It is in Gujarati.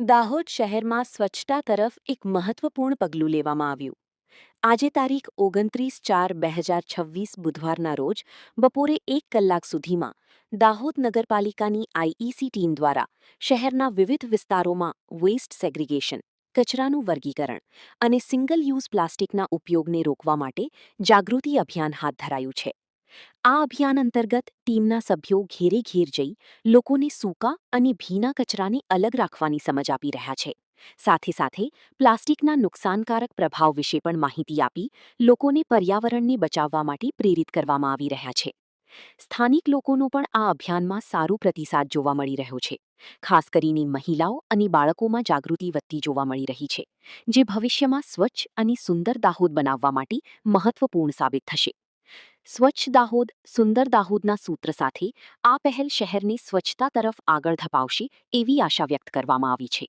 દાહોદ શહેરમાં સ્વચ્છતા તરફ એક મહત્વપૂર્ણ પગલું લેવામાં આવ્યું. આજે તારીખ 29/4/2026 બુધવારના રોજ બપોરે 1 કલાક સુધીમાં દાહોદ નગરપાલિકાની આઈઈસી ટીમ દ્વારા શહેરના વિવિધ વિસ્તારોમાં વેસ્ટ સેગ્રીગેશન, કચરાનું વર્ગીકરણ અને સિંગલ યુઝ પ્લાસ્ટિકના ઉપયોગને રોકવા માટે જાગૃતિ અભિયાન હાથ ધરાયું છે. આ અભિયાન અંતર્ગત ટીમના સભ્યો ઘેરે ઘેર જઈ લોકોને સૂકા અને ભીના કચરાને અલગ રાખવાની સમજ આપી રહ્યા છે. સાથે સાથે પ્લાસ્ટિકના નુકસાનકારક પ્રભાવ વિશે પણ માહિતી આપી લોકોને પર્યાવરણને બચાવવા માટે પ્રેરિત કરવામાં આવી રહ્યા છે. સ્થાનિક લોકોનો પણ આ અભિયાનમાં સારો પ્રતિસાદ જોવા મળી રહ્યો છે. ખાસ કરીને મહિલાઓ અને બાળકોમાં જાગૃતિ વધતી જોવા મળી રહી છે, જે ભવિષ્યમાં સ્વચ્છ અને સુંદર દાહોદ બનાવવા માટે મહત્વપૂર્ણ સાબિત થશે. સ્વચ્છ દાહોદ, સુંદર દાહોદના સૂત્ર સાથે આ પહેલ શહેરને સ્વચ્છતા તરફ આગળ ધપાવશે એવી આશા વ્યક્ત કરવામાં આવી છે.